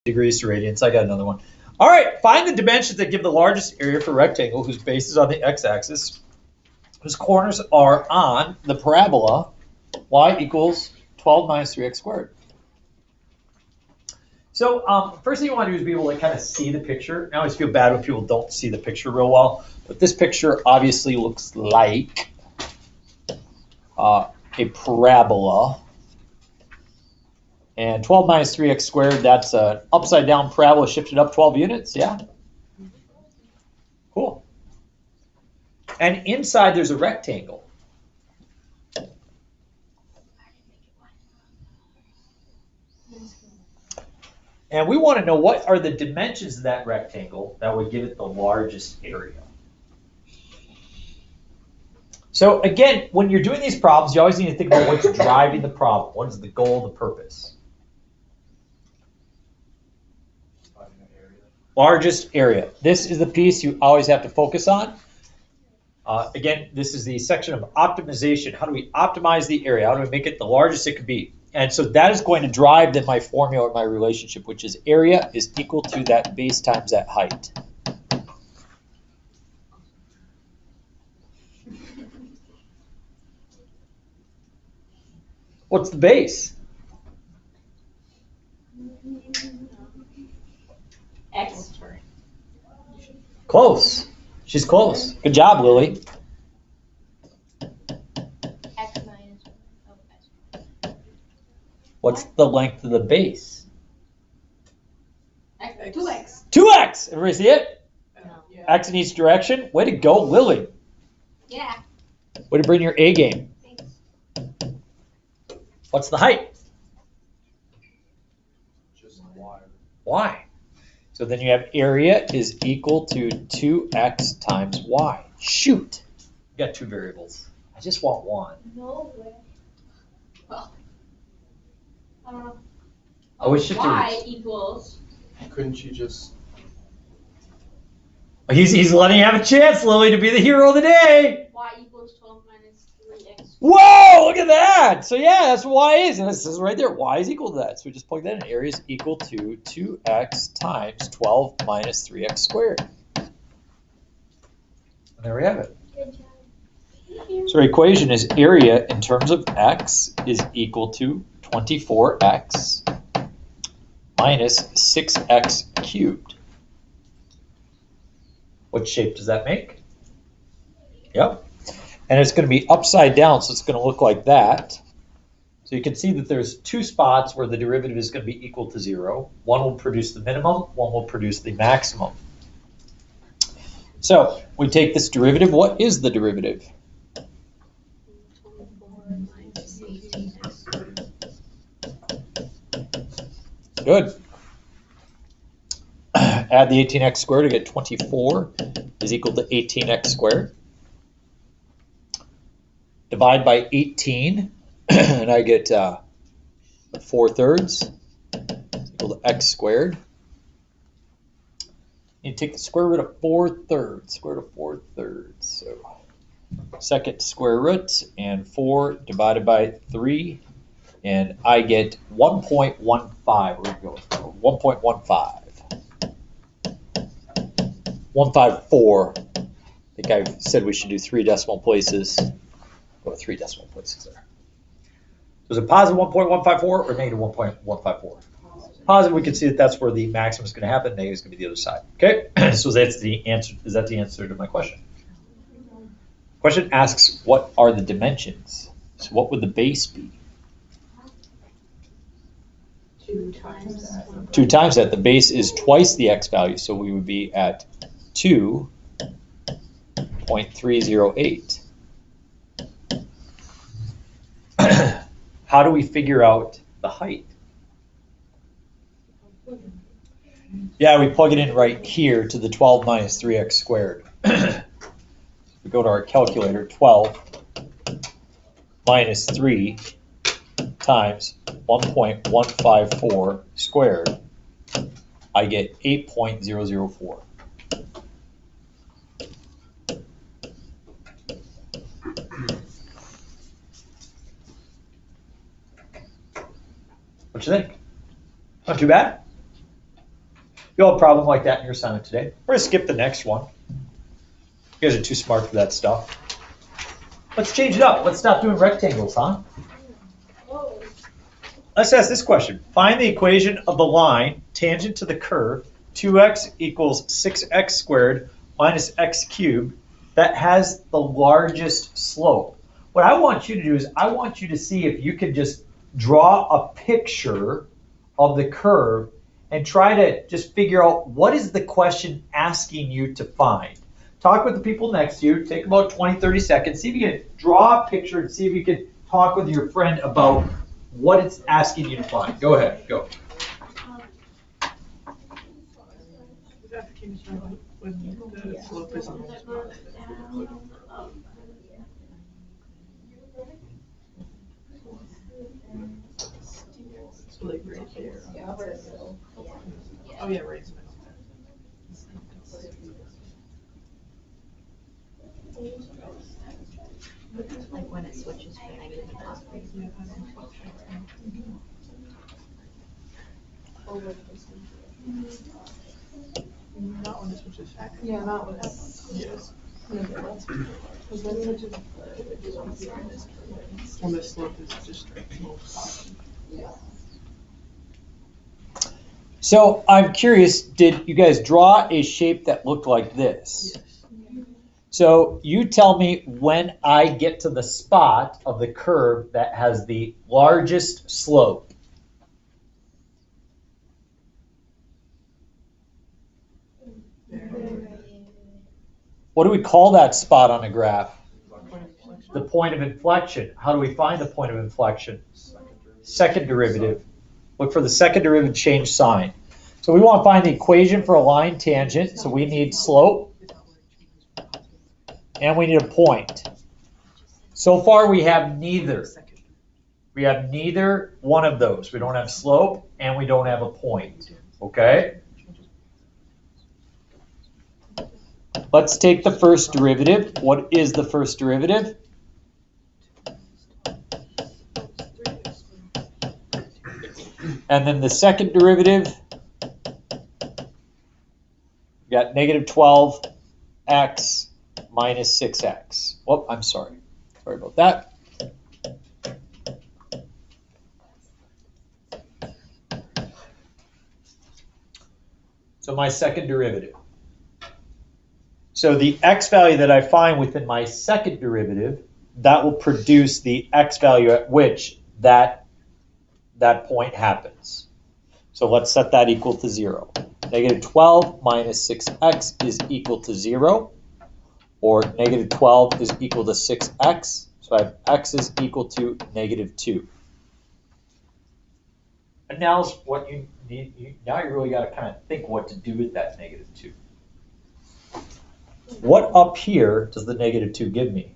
degrees to radians. I got another one. All right, find the dimensions that give the largest area for a rectangle whose base is on the x-axis, whose corners are on the parabola y equals 12 minus 3x squared. So first thing you want to do is be able to kind of see the picture. I always feel bad when people don't see the picture real well, but this picture obviously looks like a parabola. And 12 minus 3x squared, that's an upside down parabola shifted up 12 units, yeah? Cool. And inside there's a rectangle. And we want to know what are the dimensions of that rectangle that would give it the largest area. So again, when you're doing these problems, you always need to think about what's driving the problem. What is the goal, the purpose? Largest area. This is the piece you always have to focus on. Again, this is the section of optimization. How do we optimize the area? How do we make it the largest it could be? And so that is going to drive then my formula or my relationship, which is area is equal to that base times that height. What's the base? X. Close. She's close. Good job, Lily. X minus X. What's the length of the base? 2x. 2x. Everybody see it? No. X in each direction. Way to go, Lily. Yeah. Way to bring your A game. Thanks. What's the height? Just y. Y. So then you have area is equal to 2x times y. Shoot. You got two variables. I just want one. No way. Well. I wish it Y was. equals. Couldn't you just? He's letting you have a chance, Lily, to be the hero of the day. Y equals 12 minus 3x. Whoa, look at that. So yeah, that's what y is. And it says right there, y is equal to that. So we just plug that in. Area is equal to 2x times 12 minus 3x squared. And there we have it. Good job. So our equation is area in terms of x is equal to 24x minus 6x cubed. What shape does that make? Yep. And it's going to be upside down, so it's going to look like that. So you can see that there's two spots where the derivative is going to be equal to 0. One will produce the minimum, one will produce the maximum. So we take this derivative. What is the derivative? 24 minus 18x. Good. Add the 18x squared to get 24 is equal to 18x squared. Divide by 18, and I get 4/3 is equal to x squared. You take the square root of 4/3, square root of 4/3. So second square root, and 4 divided by 3, and I get 1.15. We're going to go with 1.15. 154. I think I said we should do 3 decimal places. Go with 3 decimal places there. So is it positive 1.154 or negative 1.154? Positive, we can see that that's where the maximum is going to happen. Negative is going to be the other side. Okay, so that's the answer. Is that the answer to my question? Question asks, what are the dimensions? So what would the base be? 2 times that. 2 times that. The base is twice the x value, so we would be at 2.308. How do we figure out the height? Yeah, we plug it in right here to the 12 minus 3x squared. We go to our calculator, 12 minus 3 times 1.154 squared. I get 8.004. What you think? Not too bad? you have a problem like that in your assignment today, we're gonna skip the next one. You guys are too smart for that stuff. Let's change it up. Let's stop doing rectangles, huh? Whoa. Let's ask this question. Find the equation of the line tangent to the curve 2x equals 6x squared minus x cubed that has the largest slope. What I want you to do is I want you to see if you can just draw a picture of the curve and try to just figure out what is the question asking you to find. Talk with the people next to you, take about 20, 30 seconds, see if you can draw a picture and see if you can talk with your friend about what it's asking you to find. Go ahead, go. When the slope is almost so like right here. Oh yeah, right. Like when it switches from negative to positive. Not when it switches back. Yeah, not when it's. Yes. Because then it just. When the slope is just straight. Positive. So I'm curious, did you guys draw a shape that looked like this? Yes. So you tell me when I get to the spot of the curve that has the largest slope. What do we call that spot on a graph? The point of inflection. How do we find the point of inflection? Second derivative. Look for the second derivative, change sign. So we want to find the equation for a line tangent. So we need slope and we need a point. So far we have neither. We have neither one of those. We don't have slope and we don't have a point. Okay? Let's take the first derivative. What is the first derivative? And then the second derivative, we got negative 12x minus 6x. Oh, I'm sorry. Sorry about that. So my second derivative. So the x value that I find within my second derivative, that will produce the x value at which that point happens. So let's set that equal to 0. Negative 12 minus 6x is equal to 0, or negative 12 is equal to 6x. So I have x is equal to negative 2. And now what you need, now you really got to kind of think what to do with that negative 2. What up here does the negative 2 give me?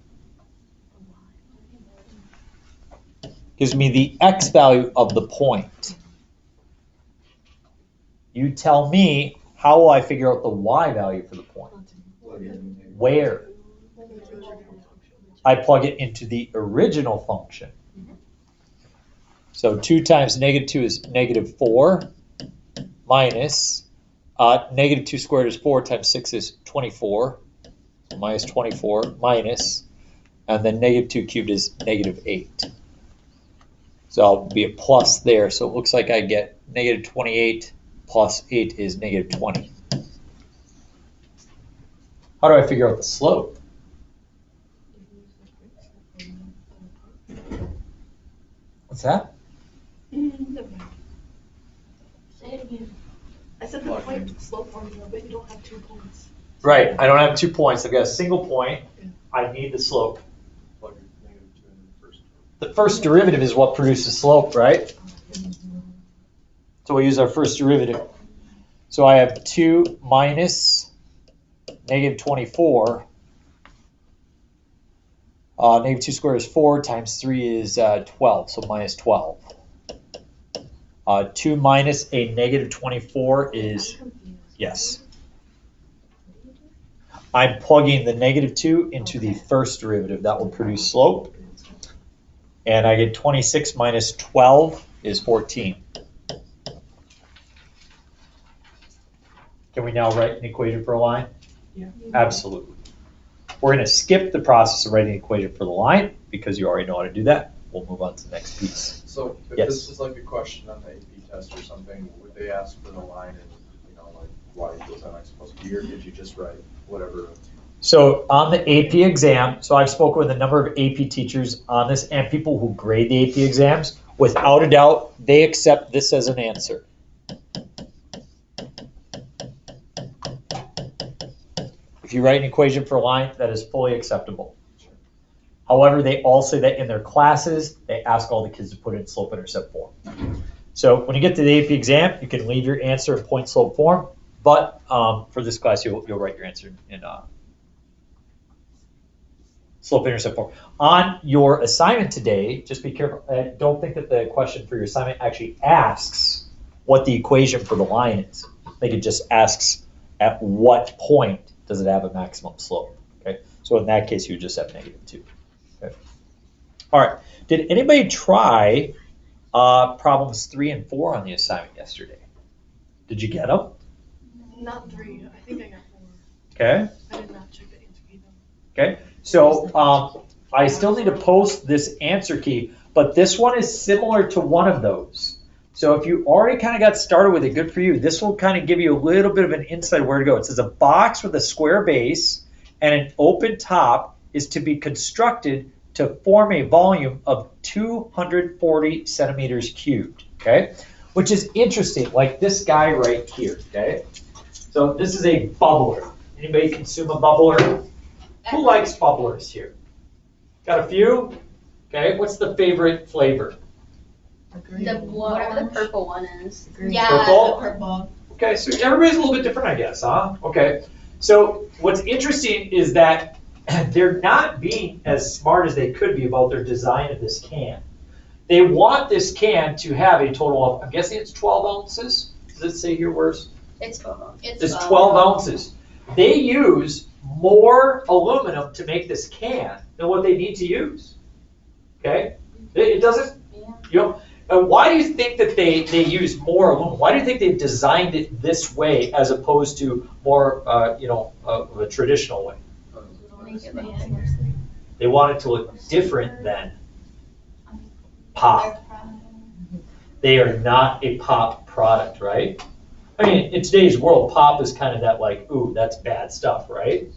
Gives me the x value of the point. You tell me, how will I figure out the y value for the point? Where? I plug it into the original function. So 2 times negative 2 is negative 4 minus negative 2 squared is 4 times 6 is 24. So minus 24 minus, and then negative 2 cubed is negative 8. So I'll be a plus there. So it looks like I get negative 28 plus 8 is negative 20. How do I figure out the slope? What's that? Say it again. I said the point slope formula, but you don't have 2 points. Right, I don't have 2 points. I've got a single point. I need the slope. Plug your negative 2 in the first. The first derivative is what produces slope, right? So we use our first derivative. So I have 2 minus negative 24. Negative 2 squared is 4 times 3 is 12, so minus 12. 2 minus a negative 24 is, yes. I'm plugging the negative 2 into the first derivative. That will produce slope. And I get 26 minus 12 is 14. Can we now write an equation for a line? Yeah. Absolutely. We're gonna skip the process of writing an equation for the line because you already know how to do that. We'll move on to the next piece. So if Yes. this is like a question on the AP test or something, would they ask for the line and, like y equals mx plus b, or did you just write whatever? So on the AP exam, so I've spoken with a number of AP teachers on this and people who grade the AP exams. Without a doubt, they accept this as an answer. If you write an equation for a line, that is fully acceptable. However, they all say that in their classes, they ask all the kids to put it in slope-intercept form. So when you get to the AP exam, you can leave your answer in point-slope form, but for this class, you'll write your answer in slope-intercept form. On your assignment today, just be careful. Don't think that the question for your assignment actually asks what the equation for the line is. I think it just asks at what point does it have a maximum slope. Okay, so in that case, you would just have -2. Okay. All right. Did anybody try problems 3 and 4 on the assignment yesterday? Did you get them? Not 3, I think I got 4. Okay. I did not check the answer key though. Okay. So I still need to post this answer key, but this one is similar to one of those. So if you already kind of got started with it, good for you. This will kind of give you a little bit of an insight where to go. It says a box with a square base and an open top is to be constructed to form a volume of 240 centimeters cubed, okay? Which is interesting, like this guy right here, okay? So this is a bubbler. Anybody consume a bubbler? Who likes bubblers here? Got a few? Okay, what's the favorite flavor? Whatever the purple one is. Yeah, Purple? the purple. Okay, so everybody's a little bit different, I guess, huh? Okay, so what's interesting is that they're not being as smart as they could be about their design of this can. They want this can to have a total of, I'm guessing it's 12 ounces. Does it say here where's? It's 12. It's 12 ounces. They use more aluminum to make this can than what they need to use. Okay? It doesn't, you know, why do you think that they use more aluminum? Why do you think they've designed it this way as opposed to more, of a traditional way? They want it to look different than pop. They are not a pop product, right? I mean, in today's world, pop is kind of that like, ooh, that's bad stuff, right?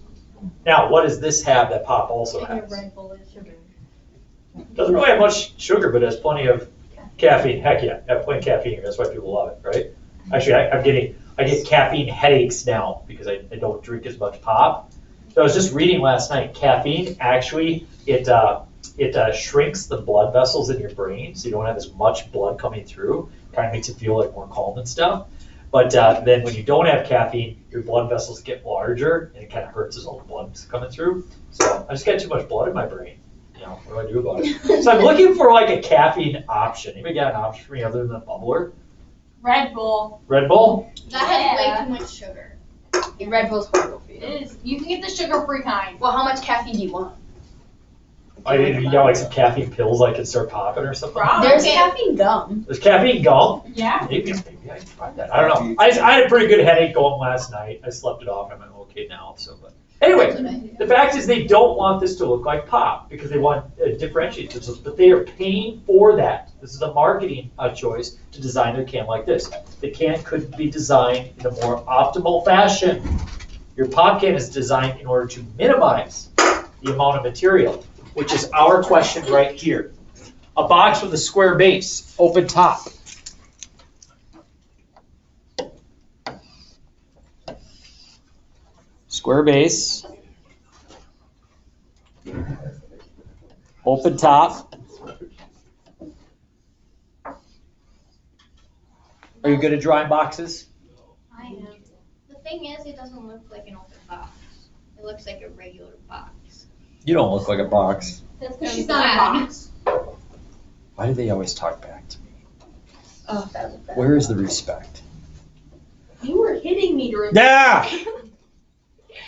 Now, what does this have that pop also has? Red Bull is sugar. Doesn't really have much sugar, but it has plenty of caffeine. Heck yeah, have plenty of caffeine. That's why people love it, right? Actually, I get caffeine headaches now because I don't drink as much pop. So I was just reading last night, caffeine actually, it shrinks the blood vessels in your brain, so you don't have as much blood coming through. Kind of makes it feel like more calm and stuff. But then when you don't have caffeine, your blood vessels get larger, and it kind of hurts as all the blood's coming through. So I just got too much blood in my brain. You know, what do I do about it? So I'm looking for like a caffeine option. Anybody got an option for me other than a bubbler? Red Bull. Red Bull? That has way too much sugar. Red Bull's horrible for you. It is. You can get the sugar-free kind. Well, how much caffeine do you want? You got like some caffeine pills I could start popping or something? Probably. There's Okay. caffeine gum. There's caffeine gum? Yeah. Maybe I can try that. I don't know. I had a pretty good headache going last night. I slept it off. I'm okay now. So, but anyway, the fact is they don't want this to look like pop because they want differentiate themselves, but they are paying for that. This is a marketing choice to design their can like this. The can could be designed in a more optimal fashion. Your pop can is designed in order to minimize the amount of material, which is our question right here. A box with a square base, open top. Square base, open top. Are you good at drawing boxes? I am. The thing is, it doesn't look like an open box. It looks like a regular box. You don't look like a box. That's because she's not a box. Why do they always talk back to me? Oh, that was bad. Where is the respect? You were hitting me during. Yeah!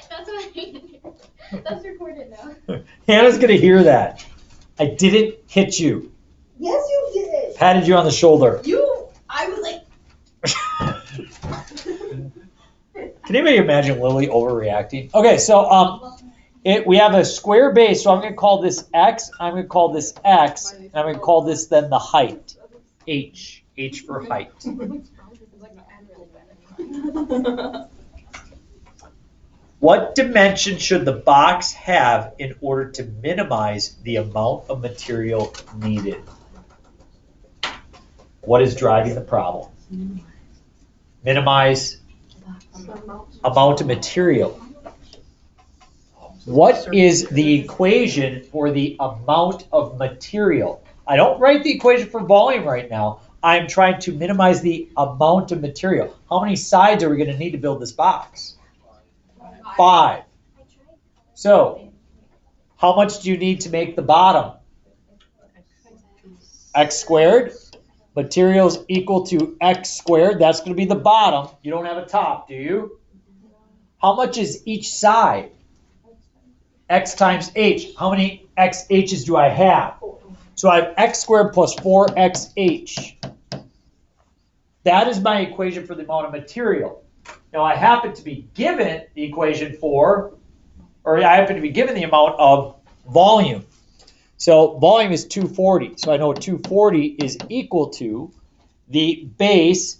That's what that's recorded now. Hannah's gonna hear that. I didn't hit you. Yes, you did. Patted you on the shoulder. I was like. Can Can anybody imagine Lily overreacting? Okay, so we have a square base, so I'm going to call this x, I'm going to call this x, and I'm going to call this then the height, h for height. What dimension should the box have in order to minimize the amount of material needed? What is driving the problem? Minimize amount of material. What is the equation for the amount of material? I don't write the equation for volume right now. I'm trying to minimize the amount of material. How many sides are we going to need to build this box? 5. So, how much do you need to make the bottom? X squared. Materials equal to x squared. That's going to be the bottom. You don't have a top, do you? How much is each side? X times h. How many xh's do I have? So I have x squared plus 4xh. That is my equation for the amount of material. Now I happen to be given the equation for, or I happen to be given the amount of volume. So volume is 240. So I know 240 is equal to the base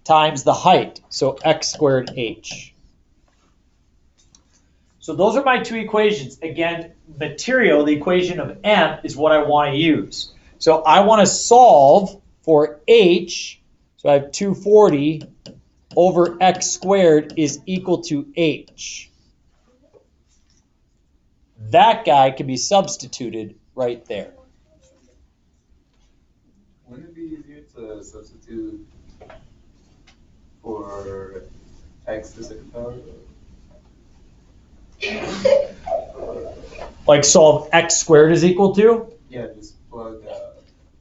times the height. So x squared h. So those are my 2 equations. Again, material, the equation of M is what I want to use. So I want to solve for h. So I have 240 over x squared is equal to h. That guy can be substituted right there. Wouldn't it be easier to substitute for x to the second power? Like solve x squared is equal to? Yeah, just plug.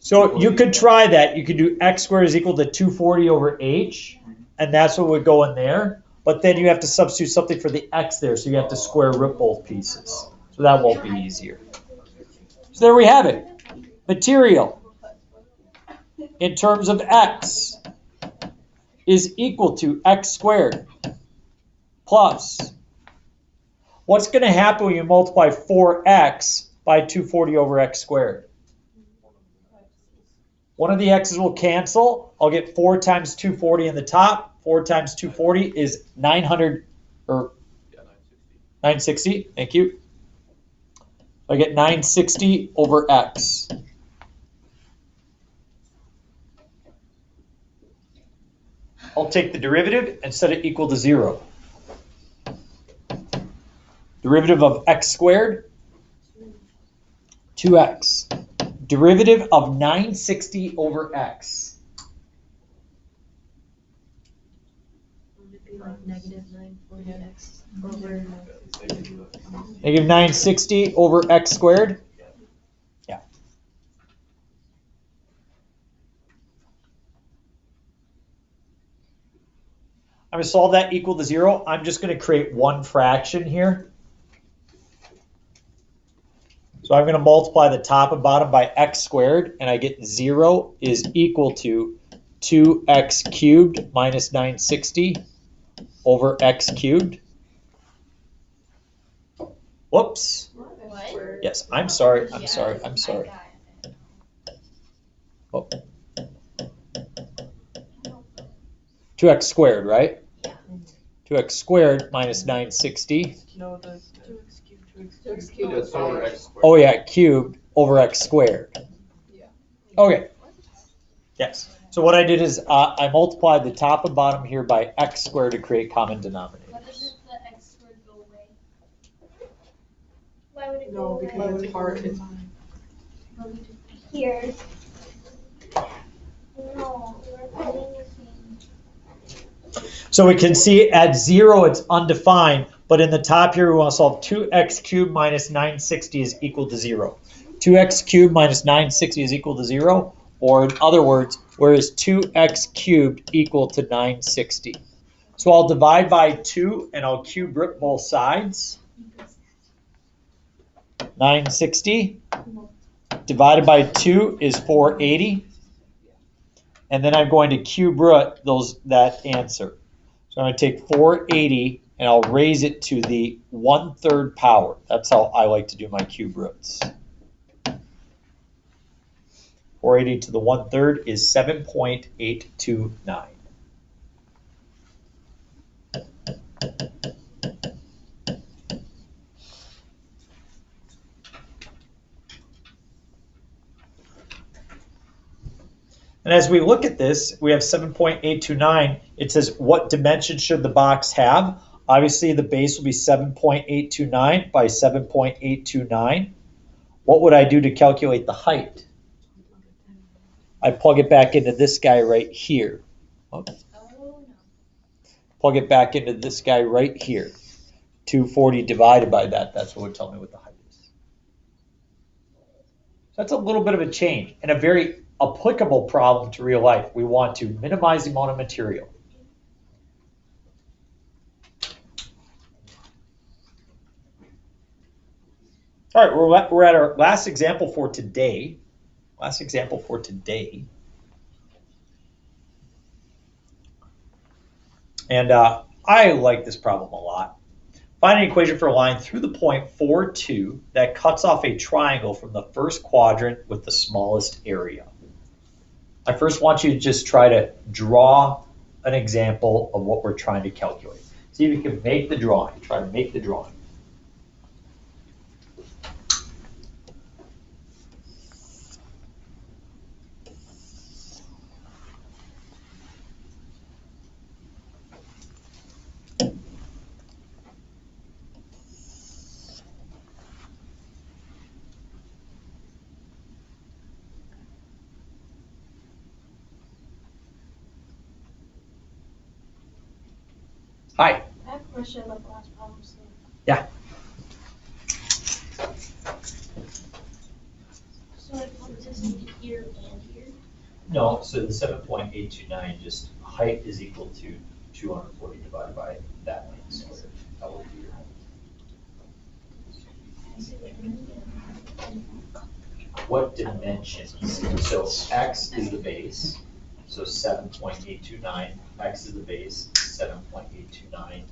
So you could try that. You could do x squared is equal to 240 over h, and that's what would go in there. But then you have to substitute something for the x there, so you have to square root both pieces. So that won't be easier. So there we have it. Material in terms of x is equal to x squared plus. What's going to happen when you multiply 4x by 240 over x squared? One of the x's will cancel. I'll get 4 times 240 in the top. 4 times 240 is 900 or 960. Thank you. I get 960 over x. I'll take the derivative and set it equal to 0. Derivative of x squared, 2x. Derivative of 960 over x. Would it be like negative 940x over? Negative 960 over x squared? Yeah. I'm going to solve that equal to 0. I'm just going to create one fraction here. So I'm going to multiply the top and bottom by x squared, and I get 0 is equal to 2x cubed minus 960 over x cubed. Whoops. What? Yes, I'm sorry. I'm sorry. I'm sorry. Oh. 2x squared, right? Yeah. 2x squared minus 960. No, the 2x cubed. That's over x squared. Oh yeah, cubed over x squared. Yeah. Okay. Yes. So what I did is I multiplied the top and bottom here by x squared to create common denominators. What if the x squared go away? Why would it go No, away? because it's hard, it's Here. No, we're putting the same. So we can see at 0 it's undefined, but in the top here we want to solve 2x cubed minus 960 is equal to 0. 2x cubed minus 960 is equal to 0, or in other words, where is 2x cubed equal to 960? So I'll divide by 2 and I'll cube root both sides. 960 divided by 2 is 480. And then I'm going to cube root that answer. So I'm going to take 480 and I'll raise it to the 1/3 power. That's how I like to do my cube roots. 480 to the 1/3 is 7.829. And as we look at this, we have 7.829. It says, what dimension should the box have? Obviously, the base will be 7.829 by 7.829. What would I do to calculate the height? I plug it back into this guy right here. Oops. Oh, no. Plug it back into this guy right here. 240 divided by that, that's what would tell me what the height is. So that's a little bit of a change and a very applicable problem to real life. We want to minimize the amount of material. All right, we're at our last example for today. And I like this problem a lot. Find an equation for a line through the point 4, 2 that cuts off a triangle from the first quadrant with the smallest area. I first want you to just try to draw an example of what we're trying to calculate. See if you can make the drawing. Try to make the drawing. Hi. I have a question about the last problem. So. Yeah. So like, what does this need here and here? No, so the 7.829, just height is equal to 240 divided by that length squared. That will be your height. What dimensions? So x is the base, so 7.829. X is the base, 7.829.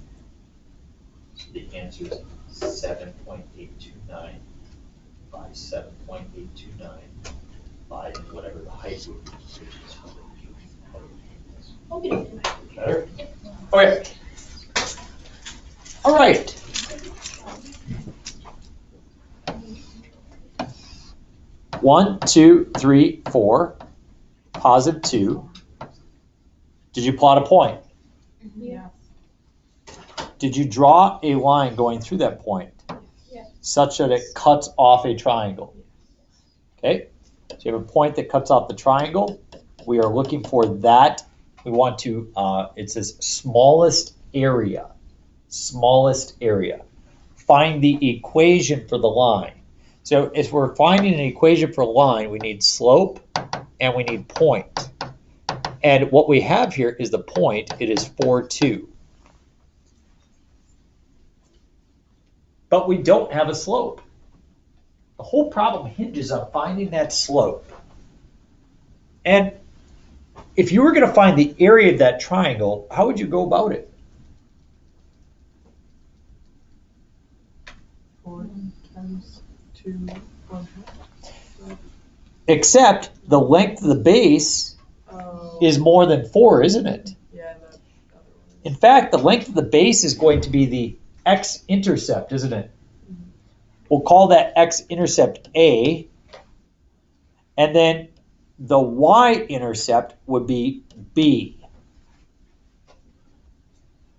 So the answer is 7.829 by 7.829 by whatever the height would be. Okay. Better? Okay. All right. One, two, three, four. Positive 2. Did you plot a point? Yeah. Did you draw a line going through that point? Yeah. Such that it cuts off a triangle? Okay. So you have a point that cuts off the triangle. We are looking for that. We want to, it says smallest area. Smallest area. Find the equation for the line. So if we're finding an equation for a line, we need slope and we need point. And what we have here is the point. It is 4, 2. But we don't have a slope. The whole problem hinges on finding that slope. And if you were going to find the area of that triangle, how would you go about it? 4 times 2, 1 half. Except the length of the base is more than 4, isn't it? Yeah, the other one. In fact, the length of the base is going to be the x-intercept, isn't it? We'll call that x-intercept A. And then the y-intercept would be B.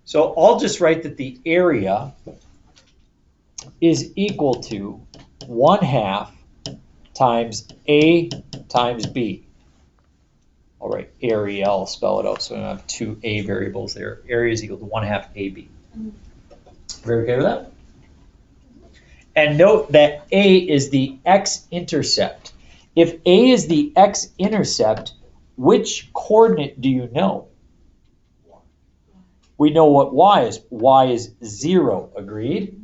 So I'll just write that the area is equal to 1/2 times A times B. All right, area, I'll spell it out so I don't have 2 A variables there. Area is equal to 1/2 AB. Very okay with that? And note that A is the x-intercept. If A is the x-intercept, which coordinate do you know? We know what y is. Y is 0, agreed?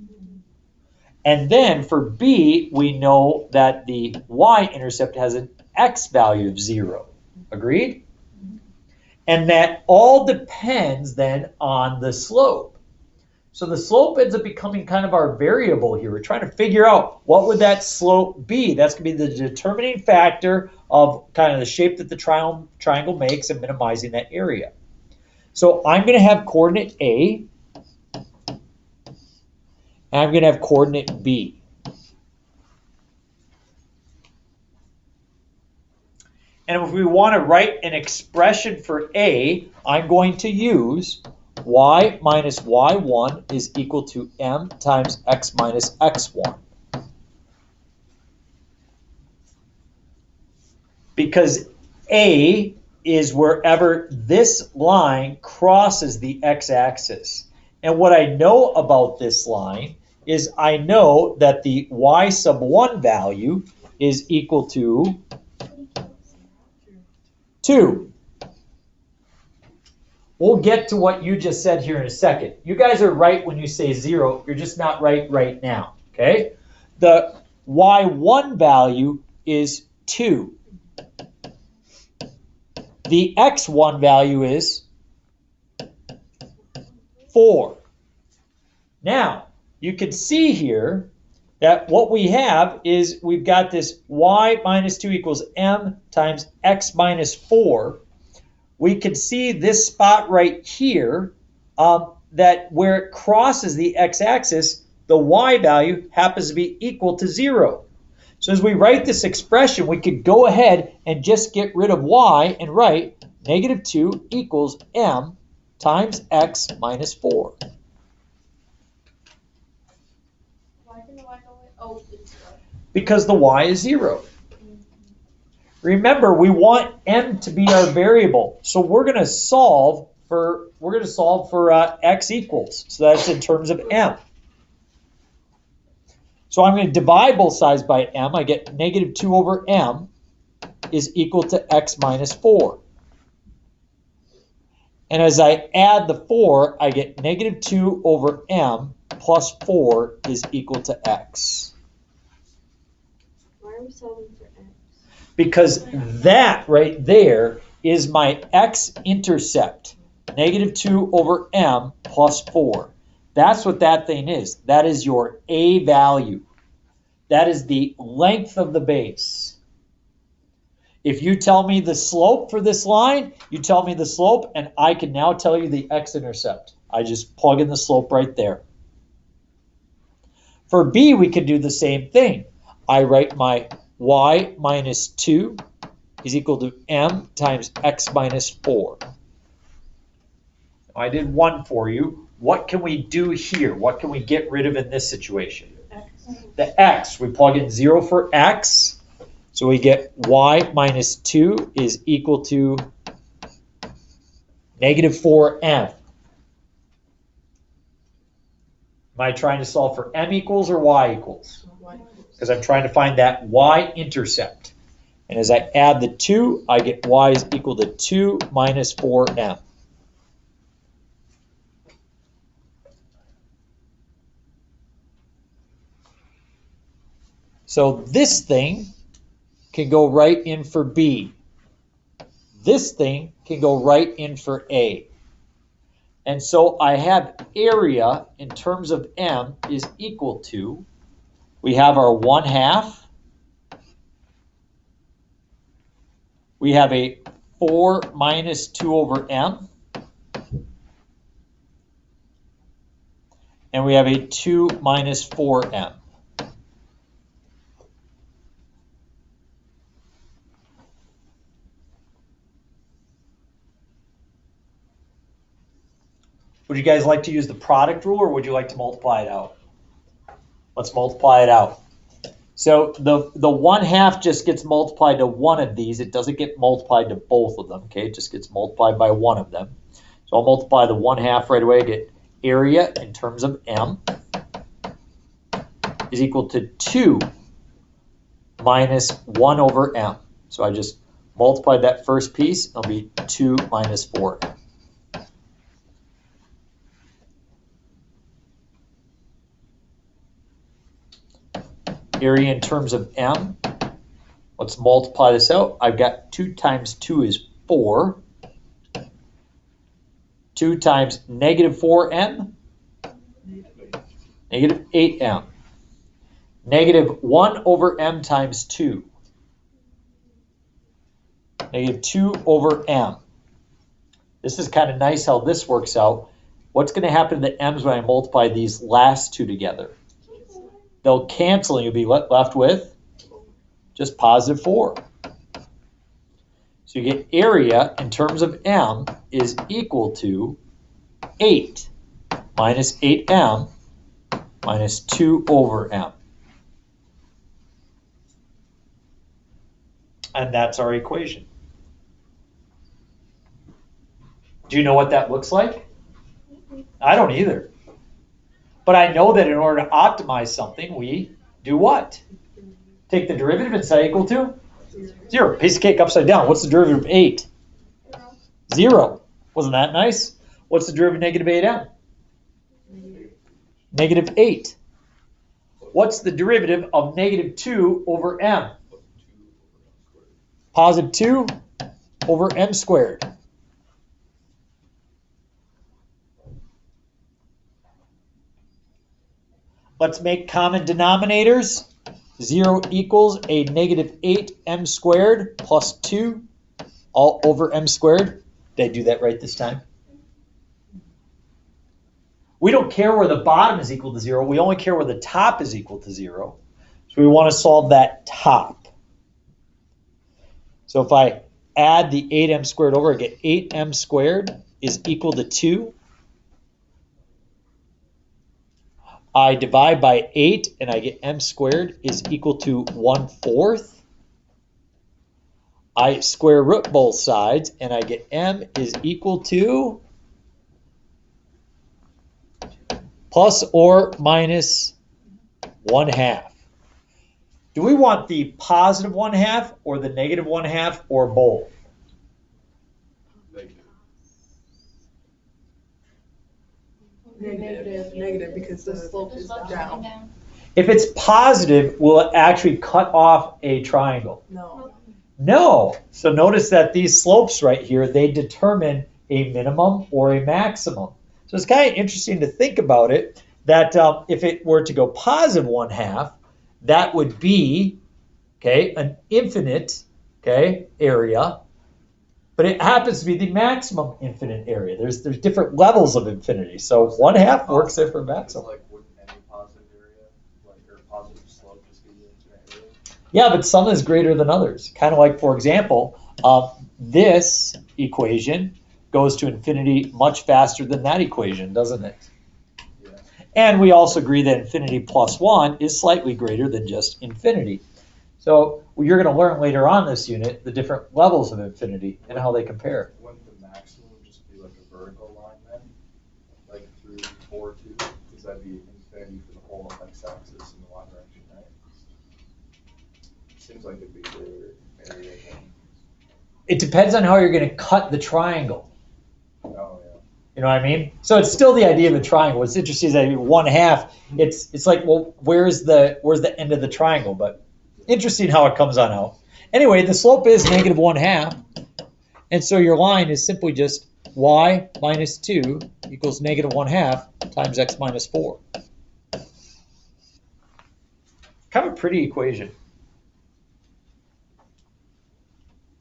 And then for B, we know that the y-intercept has an x value of 0, agreed? And that all depends then on the slope. So the slope ends up becoming kind of our variable here. We're trying to figure out what would that slope be. That's going to be the determining factor of kind of the shape that the triangle makes and minimizing that area. So I'm going to have coordinate A, and I'm going to have coordinate B. And if we want to write an expression for A, I'm going to use y minus y1 is equal to m times x minus x1. Because A is wherever this line crosses the x-axis. And what I know about this line is I know that the y sub 1 value is equal to 2. We'll get to what you just said here in a second. You guys are right when you say 0. You're just not right now, okay? The y1 value is 2. The x1 value is 4. Now, you can see here that what we have is we've got this y minus 2 equals m times x minus 4. We can see this spot right here that where it crosses the x-axis, the y value happens to be equal to 0. So as we write this expression, we could go ahead and just get rid of y and write negative 2 equals m times x minus 4. Why didn't the y go away? Oh, it's 0. Because the y is 0. Remember, we want m to be our variable, so we're going to solve for x equals. So that's in terms of m. So I'm going to divide both sides by m. I get negative 2 over m is equal to x minus 4. And as I add the 4, I get negative 2 over m plus 4 is equal to x. Why are we solving for x? Because that right there is my x-intercept, negative 2 over m plus 4. That's what that thing is. That is your A value. That is the length of the base. If you tell me the slope for this line, you tell me the slope, and I can now tell you the x-intercept. I just plug in the slope right there. For B, we can do the same thing. I write my y minus 2 is equal to m times x minus 4. I did 1 for you. What can we do here? What can we get rid of in this situation? The x. We plug in 0 for x. So we get y minus 2 is equal to negative 4m. Am I trying to solve for m equals or y equals? Because I'm trying to find that y-intercept. And as I add the 2, I get y is equal to 2 minus 4m. So this thing can go right in for B. This thing can go right in for A. And so I have area in terms of m is equal to, we have our 1/2. We have a 4 minus 2 over m. And we have a 2 minus 4m. Would you guys like to use the product rule, or would you like to multiply it out? Let's multiply it out. So the 1/2 just gets multiplied to one of these. It doesn't get multiplied to both of them, okay? It just gets multiplied by one of them. So I'll multiply the 1/2 right away. I get area in terms of m is equal to 2 minus 1 over m. So I just multiplied that first piece. It'll be 2 minus 4m. Area in terms of m, let's multiply this out. I've got 2 times 2 is 4. 2 times negative 4m, negative 8m. Negative 1 over m times 2. Negative 2 over m. This is kind of nice how this works out. What's going to happen to the m's when I multiply these last two together? They'll cancel and you'll be left with just positive 4. So you get area in terms of m is equal to 8 minus 8m minus 2 over m. And that's our equation. Do you know what that looks like? I don't either. But I know that in order to optimize something, we do what? Take the derivative and set equal to 0. Piece of cake upside down. What's the derivative of 8? 0. Wasn't that nice? What's the derivative of negative 8m? Negative 8. What's the derivative of negative 2 over m? Positive 2 over m squared. Let's make common denominators. 0 equals a negative 8m squared plus 2 all over m squared. Did I do that right this time? We don't care where the bottom is equal to 0. We only care where the top is equal to 0. So we want to solve that top. So if I add the 8m squared over, I get 8m squared is equal to 2. I divide by 8 and I get m squared is equal to 1/4. I square root both sides and I get m is equal to plus or minus 1/2. Do we want the positive 1/2 or the negative 1/2 or both? Negative, because the slope is down. If it's positive, will it actually cut off a triangle? No. No. So notice that these slopes right here, they determine a minimum or a maximum. So it's kind of interesting to think about it, that if it were to go positive 1/2, that would be, okay, an infinite, okay, area. But it happens to be the maximum infinite area. There's different levels of infinity. So 1/2 works there for maximum. Like, wouldn't any positive area, like, or positive slope just give you infinite area? Yeah, but some is greater than others. Kind of like, for example, this equation goes to infinity much faster than that equation, doesn't it? Yeah. And we also agree that infinity plus 1 is slightly greater than just infinity. So you're going to learn later on this unit the different levels of infinity and how they compare. Wouldn't the maximum just be like a vertical line then? Like through 4, 2? Because that'd be infinity for the whole x-axis in the y direction, right? Seems like it'd be greater area than... It depends on how you're going to cut the triangle. Oh, yeah. You know what I mean? So it's still the idea of a triangle. What's interesting is that 1/2, it's like, well, where's the end of the triangle? But interesting how it comes on out. Anyway, the slope is negative 1/2. And so your line is simply just y minus 2 equals negative 1/2 times x minus 4. Kind of a pretty equation.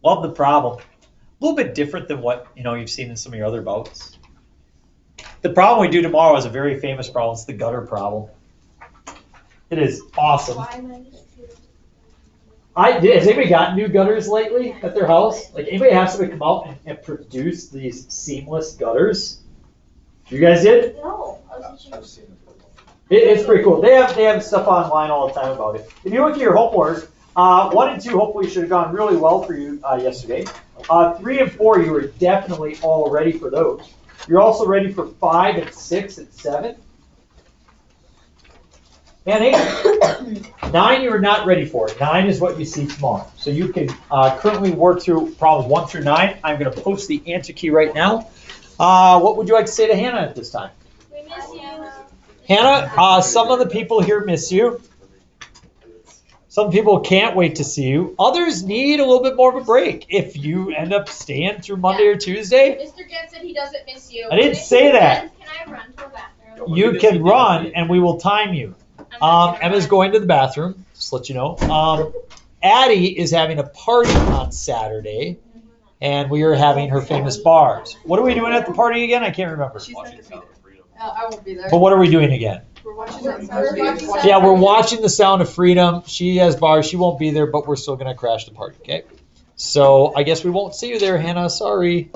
Love the problem. A little bit different than what you've seen in some of your other bouts. The problem we do tomorrow is a very famous problem. It's the gutter problem. It is awesome. Has anybody gotten new gutters lately at their house? Like, anybody have somebody come out and produce these seamless gutters? You guys did? No. I've seen it. It's pretty cool. They have stuff online all the time about it. If you look at your homework, 1 and 2 hopefully should have gone really well for you yesterday. 3 and 4, you were definitely all ready for those. You're also ready for 5 and 6 and 7. And 8. 9 you are not ready for. 9 is what you see tomorrow. So you can currently work through problems 1 through 9. I'm going to post the answer key right now. What would you like to say to Hannah at this time? We miss you. Hannah, some of the people here miss you. Some people can't wait to see you. Others need a little bit more of a break. If you end up staying through Monday or Tuesday, Mr. Jen said he doesn't miss you. I didn't say that. Can I run to the bathroom? You can run and we will time you. I'm not gonna Emma's run. going to the bathroom, just to let you know. Addie is having a party on Saturday, and we are having her famous bars. What are we doing at the party again? I can't remember. She's not gonna be there. I won't be there. But what are we doing again? We're watching We're that. watching movie. Yeah, we're watching The Sound of Freedom. She has bars. She won't be there, but we're still going to crash the party, okay? So I guess we won't see you there, Hannah. Sorry.